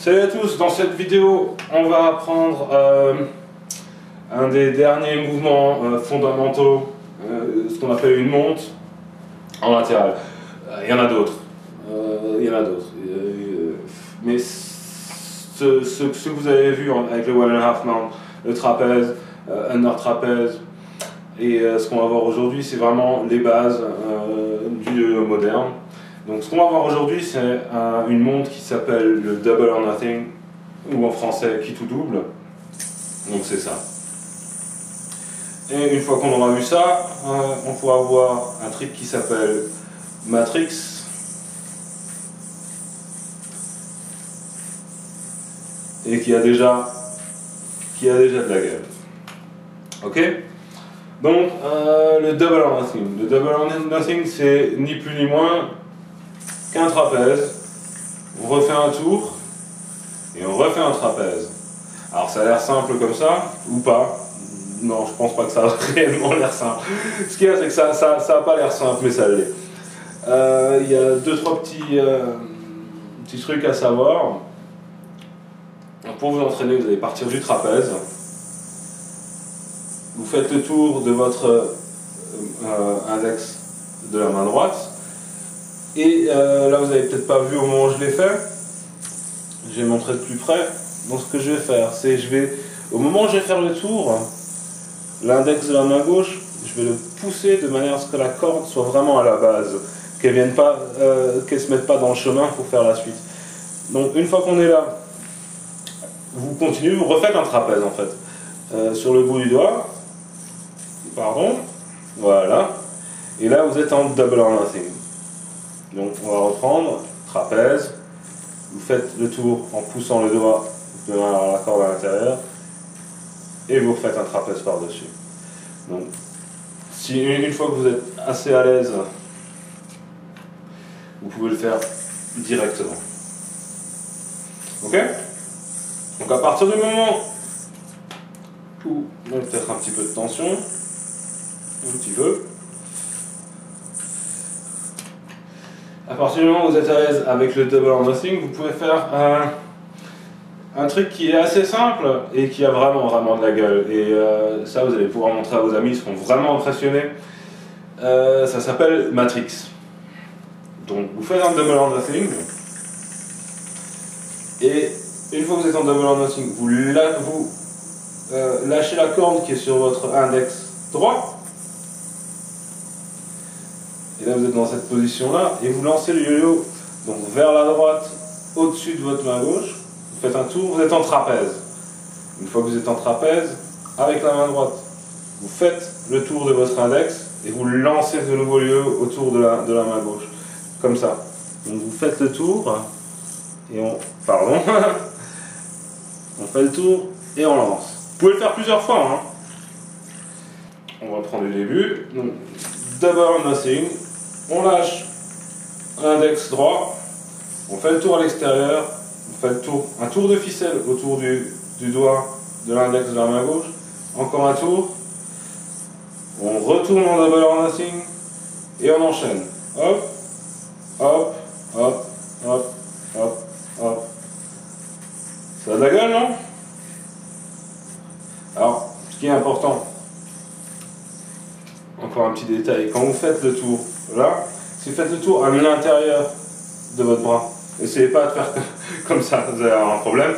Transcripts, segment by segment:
Salut à tous, dans cette vidéo on va apprendre un des derniers mouvements fondamentaux, ce qu'on appelle une monte en latéral. Il y en a d'autres, mais ce que vous avez vu avec le one and a half mount, le trapèze, under trapèze, et ce qu'on va voir aujourd'hui c'est vraiment les bases du yo-yo moderne. Donc ce qu'on va voir aujourd'hui c'est une montre qui s'appelle le Double or Nothing, ou en français quitte ou double. Donc c'est ça. Et une fois qu'on aura vu ça, on pourra voir un trick qui s'appelle Matrix. Et qui a déjà de la gueule. Ok? Donc le Double or Nothing. Le Double or Nothing c'est ni plus ni moins qu'un trapèze, on refait un tour et on refait un trapèze. Alors ça a l'air simple comme ça, ou pas. Non, je pense pas que ça a réellement l'air simple. Ce qu'il y a, c'est que ça a pas l'air simple, mais ça l'est. Il y a 2-3 petits trucs à savoir. Pour vous entraîner, vous allez partir du trapèze. Vous faites le tour de votre index de la main droite. Et là, vous n'avez peut-être pas vu au moment où je l'ai fait. Je vais montrer de plus près. Donc ce que je vais faire, c'est au moment où je vais faire le tour, l'index de la main gauche, je vais le pousser de manière à ce que la corde soit vraiment à la base, qu'elle ne se mette pas dans le chemin pour faire la suite. Donc une fois qu'on est là, vous continuez, vous refaites un trapèze en fait. Sur le bout du doigt, pardon, voilà. Et là vous êtes en Double or Nothing. Donc on va reprendre, trapèze, vous faites le tour en poussant le doigt de la corde à l'intérieur et vous faites un trapèze par-dessus. Donc une fois que vous êtes assez à l'aise, vous pouvez le faire directement. Ok? Donc à partir du moment où on va peut-être un petit peu de tension, un petit peu. À partir du moment où vous êtes à l'aise avec le Double or Nothing, vous pouvez faire un truc qui est assez simple et qui a vraiment de la gueule. Et ça, vous allez pouvoir montrer à vos amis, ils seront vraiment impressionnés. Ça s'appelle Matrix. Donc, vous faites un Double or Nothing. Et une fois que vous êtes en Double or Nothing, vous lâchez la corde qui est sur votre index droit. Et là vous êtes dans cette position là et vous lancez le yo-yo donc vers la droite au-dessus de votre main gauche, vous faites un tour, vous êtes en trapèze. Une fois que vous êtes en trapèze, avec la main droite, vous faites le tour de votre index et vous lancez de nouveau le yo-yo autour de la main gauche. Comme ça. Donc vous faites le tour et on fait le tour et on lance. Vous pouvez le faire plusieurs fois. Hein. On va prendre le début. Donc, Double or Nothing. On lâche l'index droit, on fait le tour à l'extérieur, on fait un tour de ficelle autour du doigt de l'index de la main gauche, encore un tour, on retourne en Double or Nothing et on enchaîne. Hop, hop, hop, hop, hop, hop. Ça a de la gueule, non? Alors, ce qui est important, encore un petit détail, quand vous faites le tour, là, si vous faites le tour à l'intérieur de votre bras, essayez pas de faire comme ça, vous allez avoir un problème.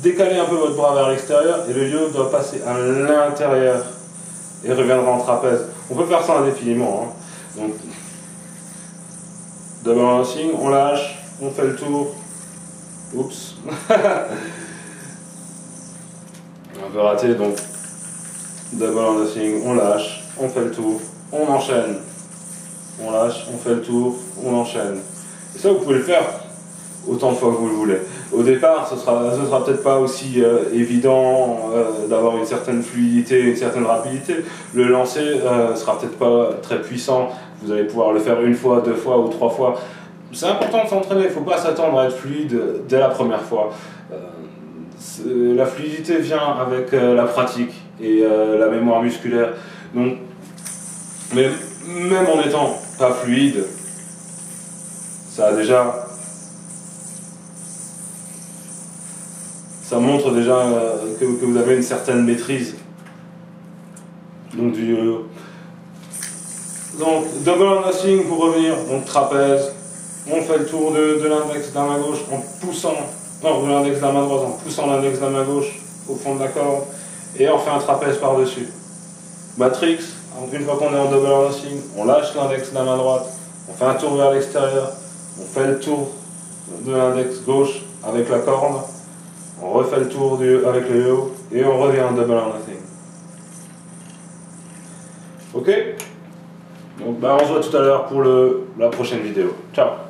Décalez un peu votre bras vers l'extérieur et le yo doit passer à l'intérieur et reviendra en trapèze. On peut faire ça indéfiniment. Hein. Donc, Double or Nothing, on lâche, on fait le tour. Oups. Un peu raté, donc Double or Nothing, on lâche, on fait le tour, on enchaîne. On lâche, on fait le tour, on enchaîne. Et ça, vous pouvez le faire autant de fois que vous le voulez. Au départ, ce sera peut-être pas aussi évident d'avoir une certaine fluidité, une certaine rapidité. Le lancer sera peut-être pas très puissant. Vous allez pouvoir le faire une fois, 2 fois ou 3 fois. C'est important de s'entraîner. Il ne faut pas s'attendre à être fluide dès la première fois. La fluidité vient avec la pratique et la mémoire musculaire. Donc, mais même en étant pas fluide, ça a déjà ça montre déjà que vous avez une certaine maîtrise. Donc du yo-yo. Donc double or nothing pour revenir, donc trapèze, on fait le tour de l'index de la main gauche en poussant, non de l'index de la main droite en poussant l'index de la main gauche au fond de la corde, et on fait un trapèze par-dessus. Matrix, donc une fois qu'on est en double or nothing, on lâche l'index de la main droite, on fait un tour vers l'extérieur, on fait le tour de l'index gauche avec la corde, on refait le tour avec le yo et on revient en double or nothing. Ok? Donc bah, on se voit tout à l'heure pour la prochaine vidéo. Ciao!